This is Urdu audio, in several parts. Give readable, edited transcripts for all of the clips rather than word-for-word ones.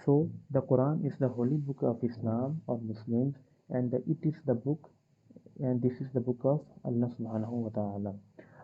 So the Quran is the holy book of Islam or Muslims, and it is the book, and this is the book of Allah subhanahu wa ta'ala.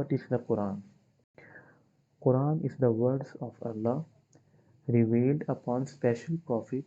what is the Quran? Quran is the words of Allah revealed upon special prophet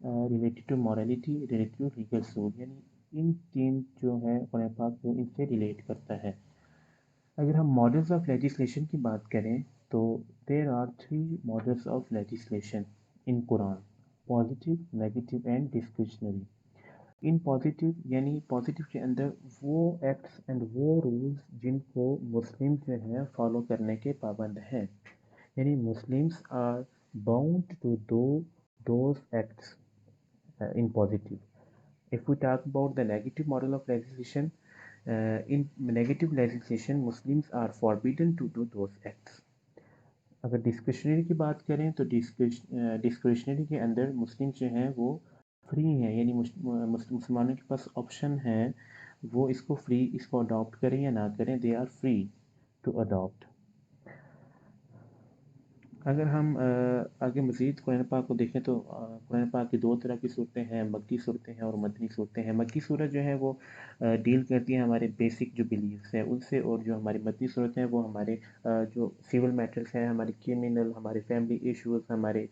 related to morality, related to legal سود، یعنی ان تین جو ہے قرآن پاک وہ ان سے ریلیٹ کرتا ہے۔ اگر ہم ماڈلز آف لیجسلیشن کی بات کریں تو there are three models of legislation in Quran: positive, negative and discretionary. In positive یعنی پازیٹیو کے اندر وہ ایکٹس اینڈ وہ رولز جن کو مسلم جو ہے فالو کرنے کے پابند ہیں، یعنی Muslims are bound to do those acts in positive. If we talk about the negative model of legislation, in negative legislation, Muslims are forbidden to do those acts. اگر ڈسکریشنری کی بات کریں تو ڈسکریشنری کے اندر مسلم جو ہیں وہ فری ہیں، یعنی مسلمانوں کے پاس آپشن ہے، وہ اس کو فری اس کو اڈاپٹ کریں یا نہ کریں، they are free to adopt. اگر ہم آگے مزید قرآن پاک کو دیکھیں تو قرآن پاک کی دو طرح کی صورتیں ہیں، مکی صورتیں ہیں اور مدنی صورتیں ہیں۔ مکی صورت جو ہے وہ ڈیل کرتی ہیں ہمارے بیسک جو بلیفس ہیں ان سے، اور جو ہماری مدنی صورتیں ہیں وہ ہمارے جو سول میٹرز ہیں، ہمارے کرمنل، ہمارے فیملی ایشوز، ہمارے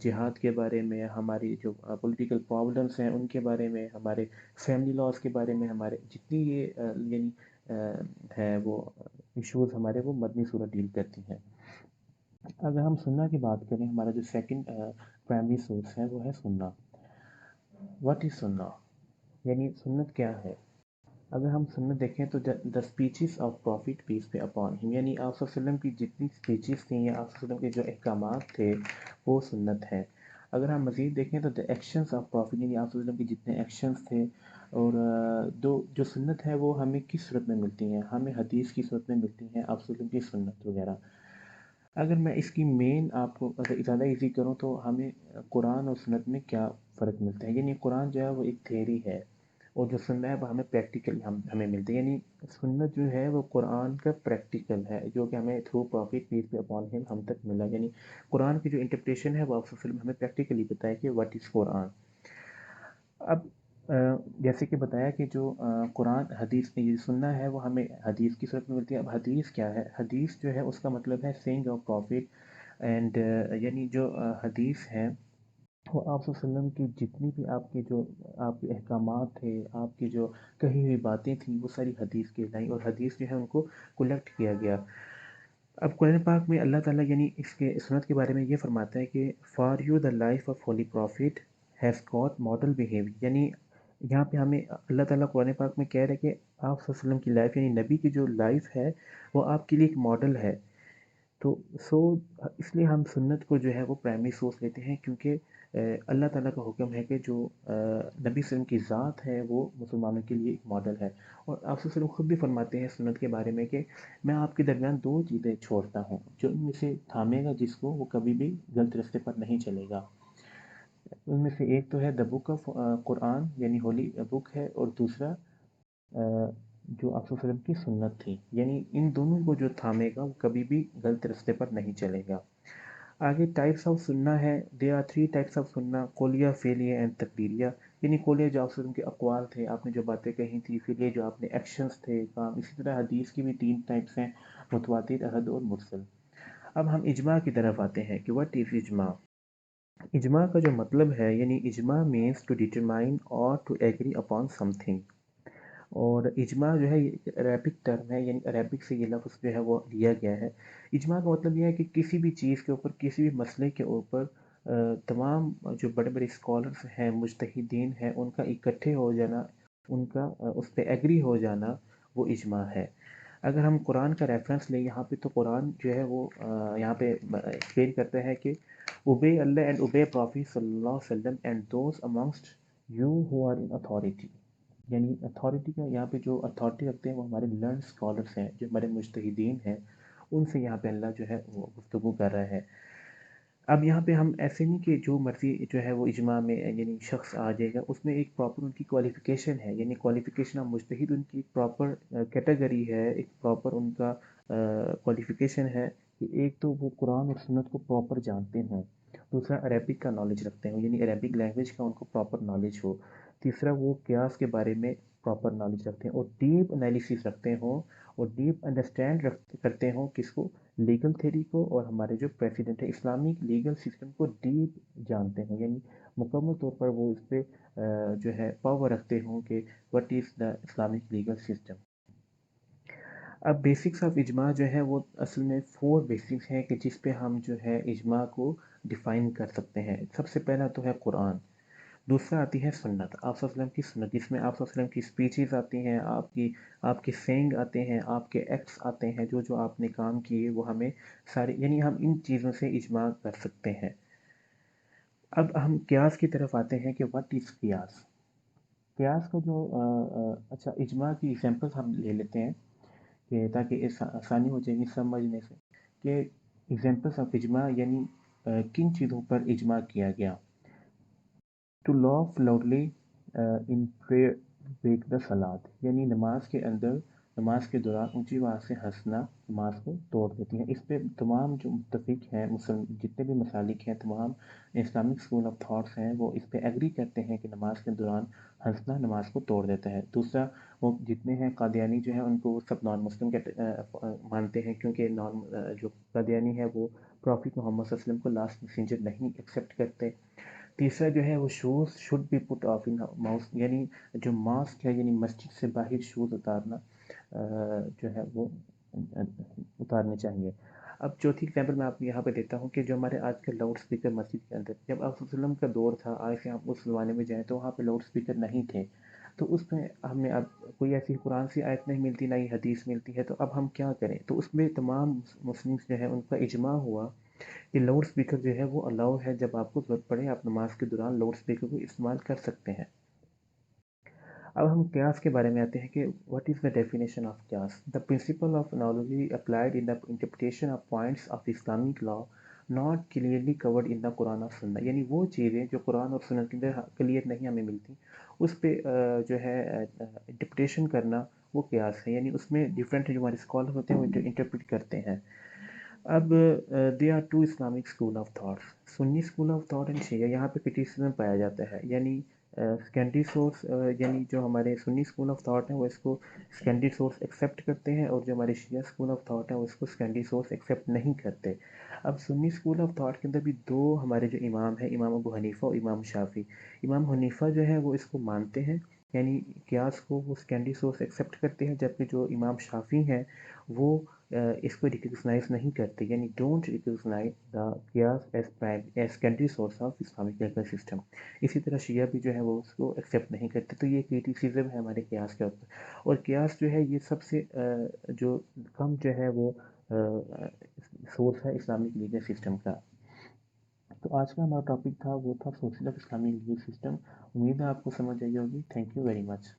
جہاد کے بارے میں، ہماری جو پولیٹیکل پرابلمس ہیں ان کے بارے میں، ہمارے فیملی لاز کے بارے میں، ہمارے جتنی یہ یعنی ہے وہ ایشوز ہمارے، وہ مدنی صورت ڈیل کرتی ہیں۔ اگر ہم سنہ کی بات کریں، ہمارا جو سیکنڈ پرائمری سورس ہے وہ ہے سنہ۔ واٹ از سنہ؟ یعنی سنت کیا ہے؟ اگر ہم سنت دیکھیں تو the speeches of Prophet peace be upon him, یعنی آپ صلی اللہ علیہ وسلم کی جتنی اسپیچز تھیں یا آپ صلی اللہ علیہ وسلم کے جو احکامات تھے وہ سنت ہیں۔ اگر ہم مزید دیکھیں تو دا ایکشنز آف پروفٹ، یعنی آپ صلی اللہ علیہ وسلم کے جتنے ایکشنز تھے، اور جو سنت ہے وہ ہمیں کس صورت میں ملتی ہیں؟ ہمیں حدیث کی صورت میں ملتی ہیں، آپ صلی اللہ علیہ وسلم کی سنت وغیرہ۔ اگر میں اس کی مین آپ کو اگر زیادہ ایزی کروں تو ہمیں قرآن اور سنت میں کیا فرق ملتا ہے؟ یعنی قرآن جو ہے وہ ایک تھیری ہے، اور جو سننا ہے وہ ہمیں پریکٹیکل ہمیں ملتے ہیں، یعنی سنت جو ہے وہ قرآن کا پریکٹیکل ہے جو کہ ہمیں through prophet peace be upon him ہم تک ملا، یعنی قرآن کی جو انٹرپریشن ہے وہ آپ وسلم ہمیں پریکٹیکلی بتایا کہ واٹ از قرآن۔ اب جیسے کہ بتایا کہ جو قرآن حدیث میں یہ سننا ہے وہ ہمیں حدیث کی صورت میں ملتی ہے۔ اب حدیث کیا ہے؟ حدیث جو ہے اس کا مطلب ہے سینگ آف پروفٹ، اینڈ یعنی جو حدیث ہے وہ آپ صلی اللہ علیہ وسلم کی جتنی بھی آپ کی جو آپ کے احکامات تھے، آپ کی جو کہی ہوئی باتیں تھیں، وہ ساری حدیث کہلائیں، اور حدیث جو ہے ان کو کلیکٹ کیا گیا۔ اب قرآن پاک میں اللہ تعالیٰ یعنی اس کے سنت کے بارے میں یہ فرماتا ہے کہ for you the life of holy prophet has got model behaviour, یعنی یہاں پہ ہمیں اللہ تعالیٰ قرآن پاک میں کہہ رہے کہ آپ صلی اللہ علیہ وسلم کی لائف یعنی نبی کی جو لائف ہے وہ آپ کے لیے ایک ماڈل ہے۔ تو اس لیے ہم سنت کو جو ہے وہ پرائمری سورس لیتے ہیں، کیونکہ اللہ تعالیٰ کا حکم ہے کہ جو نبی صلی اللہ علیہ وسلم کی ذات ہے وہ مسلمانوں کے لیے ایک ماڈل ہے۔ اور آپ صلی اللہ علیہ وسلم خود بھی فرماتے ہیں سنت کے بارے میں کہ میں آپ کے درمیان دو چیزیں چھوڑتا ہوں، جو ان میں سے تھامے گا جس کو وہ کبھی بھی غلط راستے پر نہیں چلے گا۔ ان میں سے ایک تو ہے دا بک آف قرآن، یعنی ہولی بک ہے، اور دوسرا جو آپ صلی اللہ علیہ وسلم کی سنت تھی، یعنی ان دونوں کو جو تھامے گا وہ کبھی بھی غلط راستے پر نہیں چلے گا۔ آگے ٹائپس آف سنہ ہے، they are three types of سنہ: قولیہ، فعلیہ اینڈ تقریریہ۔ یعنی قولیہ جو آپ صلی اللہ علیہ وسلم کے اقوال تھے، آپ نے جو باتیں کہی تھی، فعلیہ جو آپ نے ایکشنز تھے کام، اسی طرح حدیث کی بھی تین ٹائپس ہیں: متواتر، احد اور مرسل۔ اب ہم اجماع کی طرف آتے ہیں کہ واٹ از اجماع۔ اجماع کا جو مطلب ہے، یعنی اجماع مینس ٹو ڈیٹرمائن اور to agree upon something, اور اجماع جو ہے یہ عربک ٹرم ہے، یعنی عربک سے یہ لفظ جو ہے وہ لیا گیا ہے۔ اجماع کا مطلب یہ ہے کہ کسی بھی چیز کے اوپر، کسی بھی مسئلے کے اوپر تمام جو بڑے بڑے اسکالرس ہیں، مجتہدین ہیں، ان کا اکٹھے ہو جانا، ان کا اس پہ ایگری ہو جانا، وہ اجماع ہے۔ اگر ہم قرآن کا ریفرنس لیں یہاں پہ، تو قرآن جو ہے وہ یہاں پہ ایکسپلین کرتا ہے کہ obey Allah and obey Prophet صلی اللہ علیہ وسلم and those amongst you who are in authority، یعنی اتھارٹی کا یہاں پہ جو اتھارٹی رکھتے ہیں وہ ہمارے لرن اسکالرس ہیں، جو ہمارے مجتہدین ہیں، ان سے یہاں پہ اللہ جو ہے وہ گفتگو کر رہا ہے۔ اب یہاں پہ ہم ایسے نہیں کہ جو مرضی جو ہے وہ اجماع میں یعنی شخص آ جائے گا، اس میں ایک پراپر ان کی کوالیفیکیشن ہے، یعنی کوالیفیکیشن آف مجتہد ان کی ایک پراپر کیٹیگری ہے، ایک پراپر ان کا کوالیفیکیشن ہے کہ ایک تو وہ قرآن اور سنت کو پراپر جانتے ہوں، دوسرا عربک کا نالج رکھتے ہوں، یعنی عربک لینگویج کا ان کو پراپر نالج ہو، تیسرا وہ قیاس کے بارے میں پراپر نالج رکھتے ہیں اور ڈیپ انالیسس رکھتے ہوں، اور ڈیپ انڈرسٹینڈ کرتے ہوں کس کو، لیگل تھیری کو، اور ہمارے جو پریسیڈنٹ ہے اسلامک لیگل سسٹم کو ڈیپ جانتے ہیں، یعنی مکمل طور پر وہ اس پہ جو ہے پاور رکھتے ہوں کہ what is the Islamic legal system. اب بیسکس آف اجماع جو ہے وہ اصل میں 4 بیسکس ہیں کہ جس پہ ہم جو ہے اجماع کو ڈیفائن کر سکتے ہیں۔ سب سے پہلا تو ہے قرآن، دوسرا آتی ہے سنت، آپ صلی اللہ علیہ وسلم کی سنت، جس میں آپ صلی اللہ علیہ وسلم کی اسپیچز آتی ہیں، آپ کے سینگ آتے ہیں، آپ کے ایکٹس آتے ہیں، جو آپ نے کام کیے وہ ہمیں سارے، یعنی ہم ان چیزوں سے اجماع کر سکتے ہیں۔ اب ہم قیاس کی طرف آتے ہیں کہ واٹ از قیاس۔ قیاس کا جو اچھا اجماع کی ایگزامپل ہم لے لیتے ہیں کہ تاکہ آسانی ہو جائے گی سمجھنے سے، کہ ایگزامپلس آف اجماع یعنی کن چیزوں پر اجماع کیا گیا۔ To laugh loudly in prayer breaks the صلات، یعنی نماز کے دوران اونچی آواز سے ہنسنا نماز کو توڑ دیتی ہے۔ اس پہ تمام جو متفق ہیں جتنے بھی مسالک ہیں، تمام اسلامک اسکول آف تھاٹس ہیں، وہ اس پہ ایگری کرتے ہیں کہ نماز کے دوران ہنسنا نماز کو توڑ دیتا ہے۔ دوسرا، وہ جتنے ہیں قادیانی جو ہیں ان کو وہ سب نان مسلم مانتے ہیں، کیونکہ جو قادیانی ہے وہ پروفٹ محمد صلی اللہ علیہ وسلم کو لاسٹ میسنجر نہیں ایکسیپٹ کرتے۔ تیسرا جو ہے وہ shoes should be put off in mouse, یعنی جو ماسک ہے، یعنی مسجد سے باہر شوز اتارنا جو ہے وہ اتارنے چاہیے۔ اب چوتھی ایگزامپل میں آپ کو یہاں پہ دیتا ہوں کہ جو ہمارے آج کل لاؤڈ اسپیکر مسجد کے اندر، جب آپ وسلم کا دور تھا، آج سے آپ اس زمانے میں جائیں تو وہاں پہ لاؤڈ اسپیکر نہیں تھے، تو اس میں ہمیں اب کوئی ایسی قرآن سی آیت نہیں ملتی، نہ ہی حدیث ملتی ہے، تو اب ہم کیا کریں؟ تو اس میں تمام مسلم جو ہے ان کا اجماع ہوا کہ لاؤڈ اسپیکر جو ہے وہ الاؤ ہے، جب آپ کو ضرورت پڑے آپ نماز کے دوران لاؤڈ اسپیکر کو استعمال کر سکتے ہیں۔ اب ہم قیاس کے بارے میں آتے ہیں کہ what is the definition of قیاس۔ The principle of analogy applied in the interpretation of points of Islamic law not clearly covered in the Quran اور سنت، یعنی وہ چیزیں جو قرآن اور سنت کے اندر کلیئر نہیں ہمیں ملتی، اس پہ جو ہے انٹرپریٹیشن کرنا وہ قیاس ہے، یعنی اس میں ڈفرینٹ جو ہمارے اسکالر ہوتے ہیں وہ انٹرپریٹ کرتے ہیں۔ اب they are two Islamic school of thoughts, Sunni school of thought and Shia, یہاں پہ کرٹیسزم پایا جاتا ہے، یعنی سیکنڈری سورس، یعنی جو ہمارے سنی اسکول آف تھاٹ ہیں وہ اس کو سیکنڈری سورس ایکسیپٹ کرتے ہیں، اور جو ہمارے شیعہ اسکول آف تھاٹ ہیں وہ اس کو سیکنڈری سورس ایکسیپٹ نہیں کرتے۔ اب سنی اسکول آف تھاٹ کے اندر بھی 2 ہمارے جو امام ہیں، امام ابو حنیفہ اور امام شافعی۔ امام حنیفہ جو ہے وہ اس کو مانتے ہیں، یعنی قیاس کو وہ سیکنڈری سورس ایکسیپٹ کرتے ہیں، جبکہ جو امام شافعی ہیں وہ اس کو ریکگنائز نہیں کرتے، یعنی ڈونٹ ریکگنائز دا قیاس as secondary source of Islamic legal system. اسی طرح شیعہ بھی جو ہے وہ اس کو ایکسیپٹ نہیں کرتے، تو یہ کریٹیسزم ہے ہمارے قیاس کے اوپر۔ اور قیاس جو ہے یہ سب سے جو کم جو ہے وہ سورس ہے اسلامک لیگل سسٹم کا۔ تو آج کا ہمارا ٹاپک تھا وہ تھا sources of Islamic legal system. امید ہے آپ کو سمجھ آئی ہوگی۔ Thank you very much.